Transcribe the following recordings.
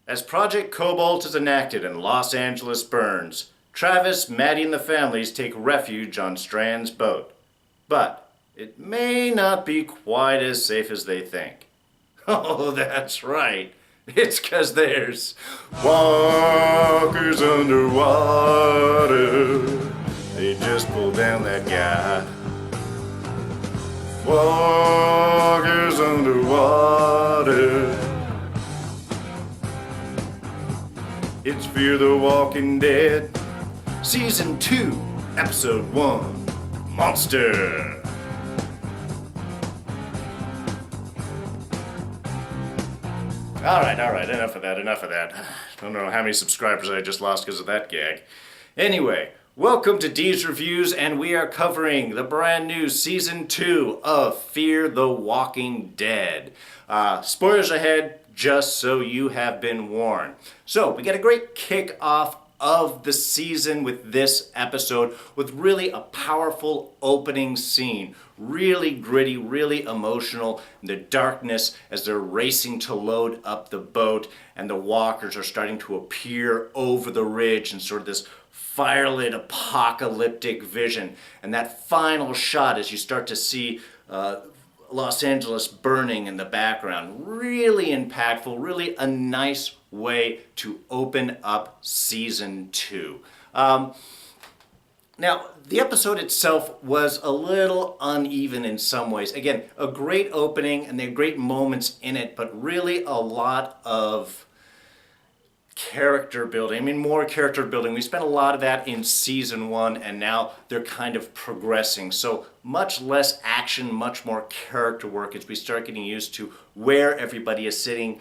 As Project Cobalt is enacted and Los Angeles burns, Travis, Maddie, and the families take refuge on Strands' boat. But it may not be quite as safe as they think. Oh, that's right. It's 'cause there's walkers underwater. They just pulled down that guy. Walkers underwater. It's Fear the Walking Dead, Season 2, Episode 1, Monster. Alright, enough of that. I don't know how many subscribers I just lost because of that gag. Anyway, welcome to D's Reviews, and we are covering the brand new Season 2 of Fear the Walking Dead. Spoilers ahead, just so you have been warned. So, we get a great kick-off of the season with this episode with really a powerful opening scene. Really gritty, really emotional. The darkness as they're racing to load up the boat and the walkers are starting to appear over the ridge in sort of this firelit apocalyptic vision. And that final shot as you start to see Los Angeles burning in the background. Really impactful, really a nice way to open up Season 2. Now, the episode itself was a little uneven in some ways. Again, a great opening and there are great moments in it, but really a lot of character building. I mean, more character building. We spent a lot of that in Season 1, and now they're kind of progressing. So much less action, much more character work as we start getting used to where everybody is sitting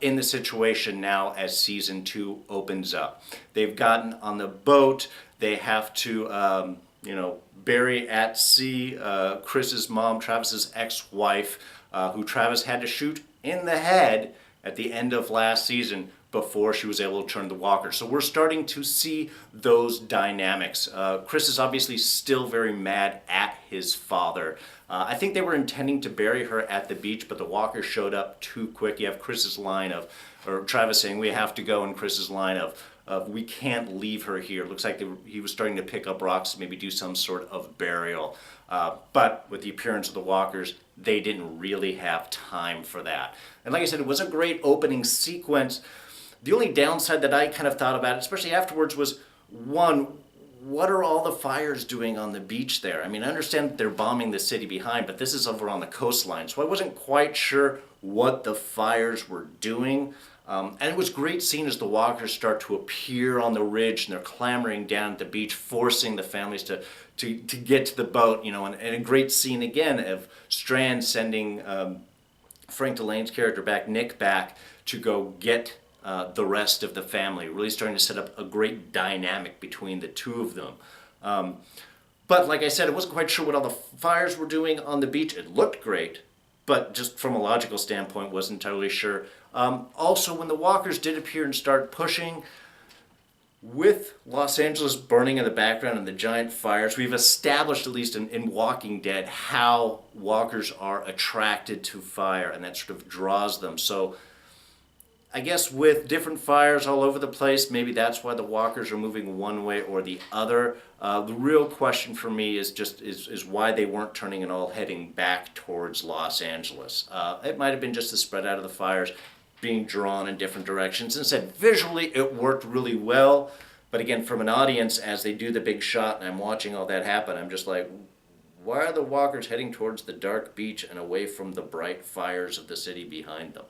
in the situation now as Season 2 opens up. They've gotten on the boat. They have to, bury at sea Chris's mom, Travis's ex-wife, who Travis had to shoot in the head at the end of last season before she was able to turn the walker. So we're starting to see those dynamics. Chris is obviously still very mad at his father. I think they were intending to bury her at the beach, but the walker showed up too quick. You have Chris's line or Travis saying, "We have to go," and Chris's line of "We can't leave her here." It looks like he was starting to pick up rocks to maybe do some sort of burial. But with the appearance of the walkers, they didn't really have time for that. And like I said, it was a great opening sequence. The only downside that I kind of thought about, especially afterwards, was one, what are all the fires doing on the beach there? I mean, I understand that they're bombing the city behind, but this is over on the coastline, so I wasn't quite sure what the fires were doing. And it was great seeing as the walkers start to appear on the ridge and they're clambering down at the beach, forcing the families to get to the boat, and a great scene again of Strand sending Frank Delane's character back, Nick back, to go get the rest of the family, really starting to set up a great dynamic between the two of them. But like I said, I wasn't quite sure what all the fires were doing on the beach. It looked great, but just from a logical standpoint, wasn't entirely sure. Also, when the walkers did appear and start pushing, with Los Angeles burning in the background and the giant fires, we've established, at least in Walking Dead, how walkers are attracted to fire, and that sort of draws them. So I guess with different fires all over the place, maybe that's why the walkers are moving one way or the other. The real question for me is why they weren't turning and all heading back towards Los Angeles. It might have been just the spread out of the fires being drawn in different directions. Instead, visually it worked really well, but again, from an audience, as they do the big shot and I'm watching all that happen, I'm just like, why are the walkers heading towards the dark beach and away from the bright fires of the city behind them?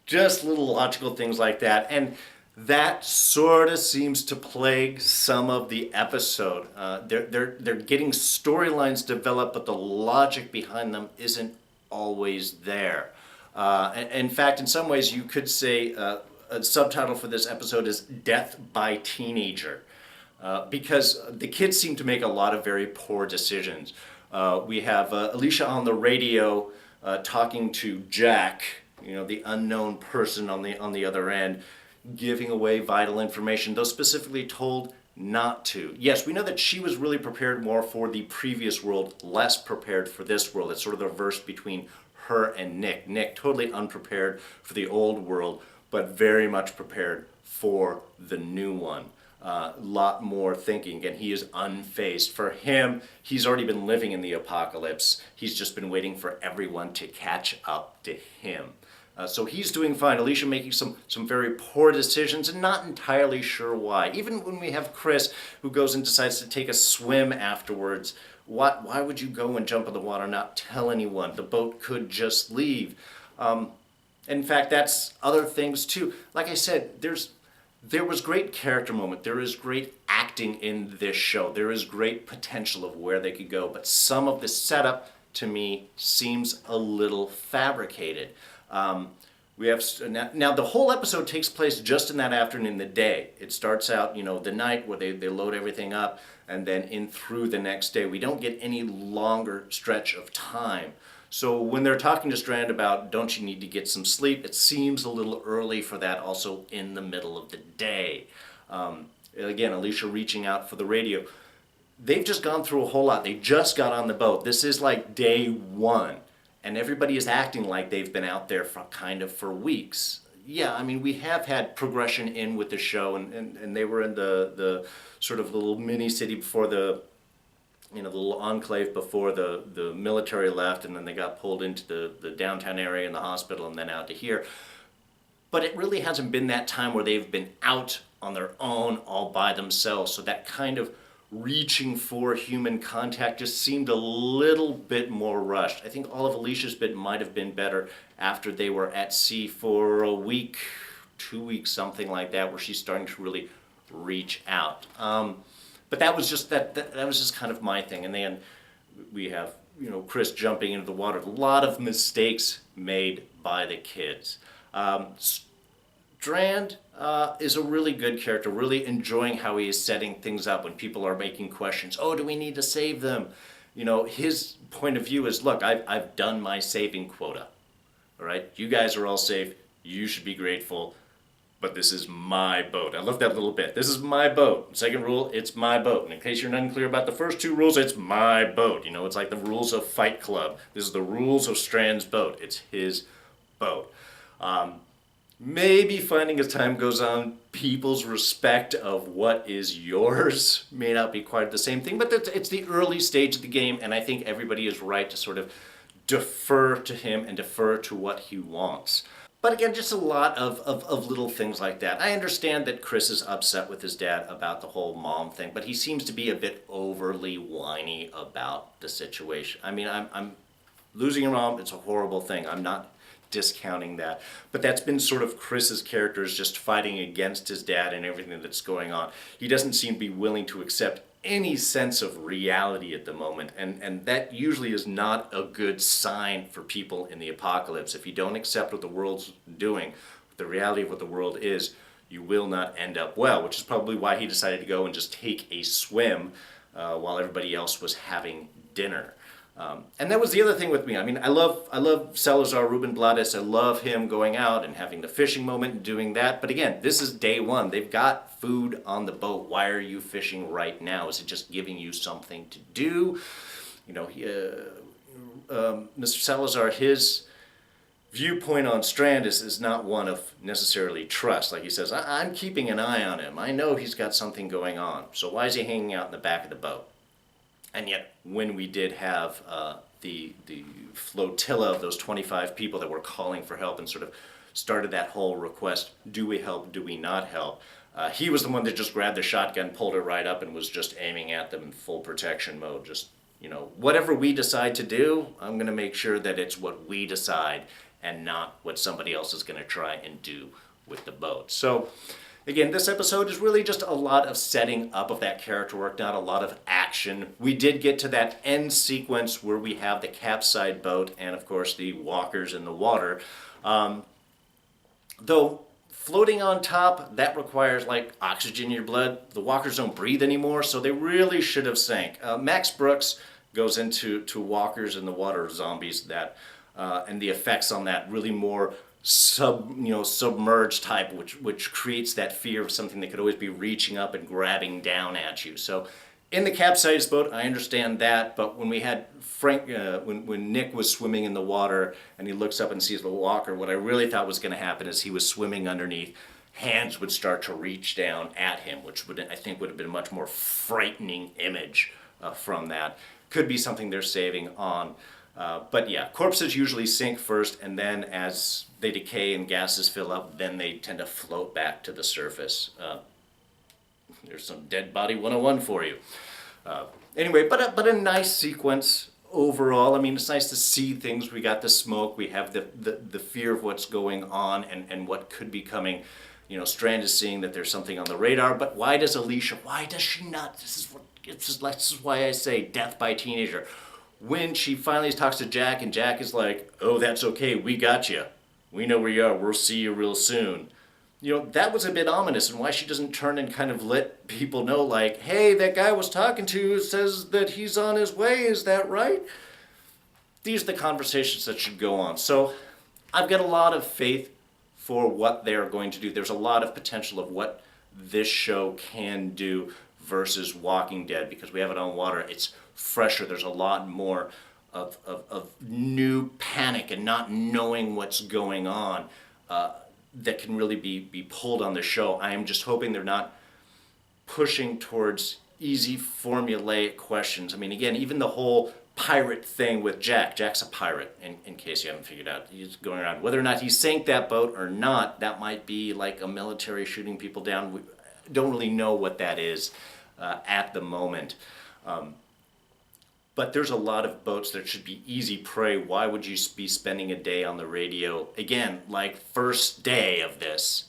Just little logical things like that, and that sort of seems to plague some of the episode. They're getting storylines developed, but the logic behind them isn't always there. In fact, in some ways, you could say a subtitle for this episode is "Death by Teenager," because the kids seem to make a lot of very poor decisions. We have Alicia on the radio talking to Jack, the unknown person on the other end, giving away vital information, though specifically told not to. Yes, we know that she was really prepared more for the previous world, less prepared for this world. It's sort of the verse between her and Nick. Nick totally unprepared for the old world, but very much prepared for the new one. A lot more thinking, and he is unfazed. For him, he's already been living in the apocalypse. He's just been waiting for everyone to catch up to him. So he's doing fine. Alicia making some very poor decisions and not entirely sure why. Even when we have Chris, who goes and decides to take a swim afterwards, why would you go and jump in the water, not tell anyone? The boat could just leave. In fact, that's other things too. Like I said, there was great character moment. There is great acting in this show. There is great potential of where they could go. But some of the setup, to me, seems a little fabricated. We have now the whole episode takes place just in that afternoon, the day. It starts out, the night where they load everything up, and then in through the next day. We don't get any longer stretch of time. So when they're talking to Strand about, don't you need to get some sleep, it seems a little early for that also in the middle of the day. Again, Alicia reaching out for the radio. They've just gone through a whole lot. They just got on the boat. This is like day one. And everybody is acting like they've been out there for weeks. Yeah, I mean, we have had progression in with the show, and they were in the sort of little mini city before the little enclave before the military left, and then they got pulled into the downtown area and the hospital and then out to here. But it really hasn't been that time where they've been out on their own all by themselves. So that kind of reaching for human contact just seemed a little bit more rushed. I think all of Alicia's bit might have been better after they were at sea for a week, 2 weeks, something like that, where she's starting to really reach out. But that was just that was just kind of my thing. And then we have Chris jumping into the water. A lot of mistakes made by the kids. Strand is a really good character, really enjoying how he is setting things up when people are making questions. Oh, do we need to save them? His point of view is, look, I've done my saving quota. All right, you guys are all safe. You should be grateful. But this is my boat. I love that little bit. This is my boat. Second rule, it's my boat. And in case you're unclear about the first two rules, it's my boat. It's like the rules of Fight Club. This is the rules of Strand's boat. It's his boat. Maybe finding as time goes on, people's respect of what is yours may not be quite the same thing, but it's the early stage of the game, and I think everybody is right to sort of defer to him and defer to what he wants. But again, just a lot of little things like that. I understand that Chris is upset with his dad about the whole mom thing, but he seems to be a bit overly whiny about the situation. I mean, I'm losing a mom, it's a horrible thing. I'm not discounting that. But that's been sort of Chris's character, is just fighting against his dad and everything that's going on. He doesn't seem to be willing to accept any sense of reality at the moment, and that usually is not a good sign for people in the apocalypse. If you don't accept what the world's doing, the reality of what the world is, you will not end up well, which is probably why he decided to go and just take a swim while everybody else was having dinner. And that was the other thing with me. I mean, I love Salazar Ruben Blades. I love him going out and having the fishing moment and doing that. But again, this is day one. They've got food on the boat. Why are you fishing right now? Is it just giving you something to do? Mr. Salazar, his viewpoint on Strand is not one of necessarily trust. Like he says, I'm keeping an eye on him. I know he's got something going on. So why is he hanging out in the back of the boat? And yet, when we did have the flotilla of those 25 people that were calling for help and sort of started that whole request, do we help, do we not help? He was the one that just grabbed the shotgun, pulled it right up, and was just aiming at them in full protection mode. Just, whatever we decide to do, I'm going to make sure that it's what we decide and not what somebody else is going to try and do with the boat. So, again, this episode is really just a lot of setting up of that character work, not a lot of action. We did get to that end sequence where we have the capsized boat and, of course, the walkers in the water. Though floating on top, that requires oxygen in your blood. The walkers don't breathe anymore, so they really should have sank. Max Brooks goes into walkers in the water, zombies, that and the effects on that really more submerged type, which creates that fear of something that could always be reaching up and grabbing down at you. So In the capsized boat, I understand that, but when we had Frank, when Nick was swimming in the water and he looks up and sees the walker, what I really thought was going to happen is he was swimming underneath, hands would start to reach down at him, which I think would have been a much more frightening image from that. Could be something they're saving on. But yeah, corpses usually sink first, and then as they decay and gases fill up, then they tend to float back to the surface. There's some Dead Body 101 for you. Anyway, but a nice sequence overall. I mean, it's nice to see things. We got the smoke. We have the fear of what's going on and what could be coming. You know, Strand is seeing that there's something on the radar, but why does she not? This is why I say death by teenager. When she finally talks to Jack, and Jack is like, oh, that's okay, we got you. We know where you are, we'll see you real soon. You know, that was a bit ominous, and why she doesn't turn and kind of let people know, like, hey, that guy I was talking to says that he's on his way, is that right? These are the conversations that should go on. So I've got a lot of faith for what they're going to do. There's a lot of potential of what this show can do versus Walking Dead, because we have it on water. It's fresher. There's a lot more of new panic and not knowing what's going on that can really be pulled on the show. I am just hoping they're not pushing towards easy formulaic questions. I mean, again, even the whole pirate thing with Jack. Jack's a pirate, in case you haven't figured out. He's going around. Whether or not he sank that boat or not, that might be like a military shooting people down. We don't really know what that is at the moment. But there's a lot of boats that should be easy prey. Why would you be spending a day on the radio? Again, like first day of this,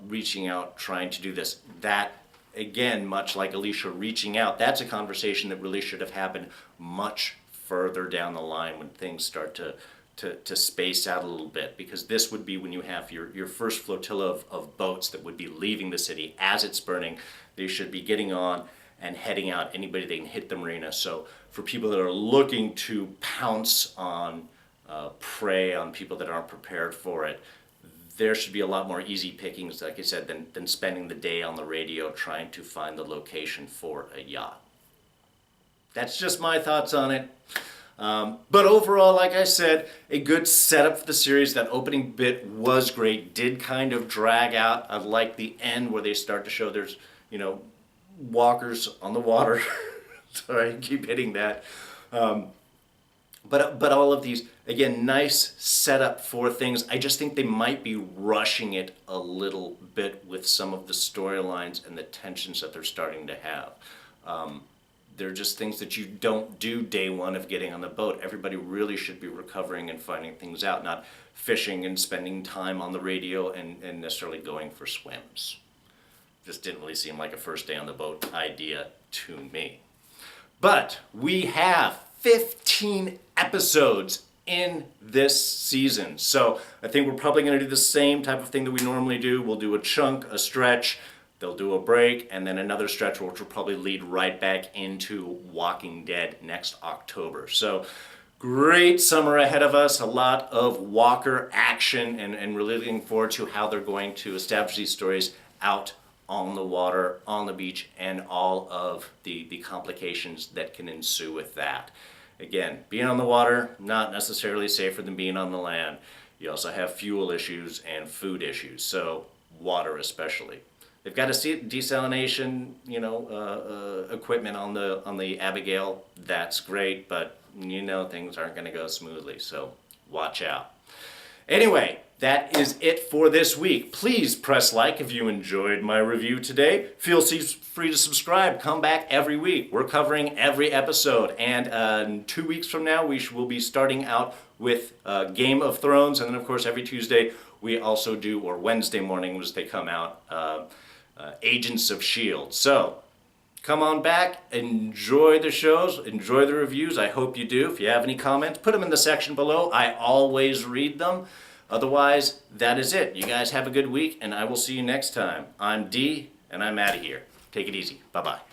reaching out, trying to do this. That, again, much like Alicia reaching out, that's a conversation that really should have happened much further down the line when things start to space out a little bit. Because this would be when you have your first flotilla of boats that would be leaving the city as it's burning. They should be getting on and heading out, anybody they can hit the marina. So for people that are looking to pounce on prey on people that aren't prepared for it, there should be a lot more easy pickings, like I said, than spending the day on the radio trying to find the location for a yacht. That's just my thoughts on it. But overall, like I said, a good setup for the series. That opening bit was great, did kind of drag out. I like the end where they start to show there's, walkers on the water. Sorry, I keep hitting that. But all of these, again, nice setup for things. I just think they might be rushing it a little bit with some of the storylines and the tensions that they're starting to have. They're just things that you don't do day one of getting on the boat. Everybody really should be recovering and finding things out, not fishing and spending time on the radio and necessarily going for swims. Just didn't really seem like a first day on the boat idea to me. But we have 15 episodes in this season. So I think we're probably going to do the same type of thing that we normally do. We'll do a chunk, a stretch, they'll do a break, and then another stretch, which will probably lead right back into Walking Dead next October. So great summer ahead of us, a lot of Walker action, and really looking forward to how they're going to establish these stories out on the water, on the beach, and all of the complications that can ensue with that. Again, being on the water, not necessarily safer than being on the land. You also have fuel issues and food issues, so water especially. They've got a desalination, equipment on the Abigail. That's great, but things aren't going to go smoothly, so watch out. Anyway, that is it for this week. Please press like if you enjoyed my review today. Feel free to subscribe. Come back every week. We're covering every episode. And 2 weeks from now, we will be starting out with Game of Thrones. And then, of course, every Tuesday, we also do, or Wednesday mornings, they come out, Agents of S.H.I.E.L.D. So, come on back, enjoy the shows, enjoy the reviews. I hope you do. If you have any comments, put them in the section below. I always read them. Otherwise, that is it. You guys have a good week, and I will see you next time. I'm D, and I'm out of here. Take it easy. Bye-bye.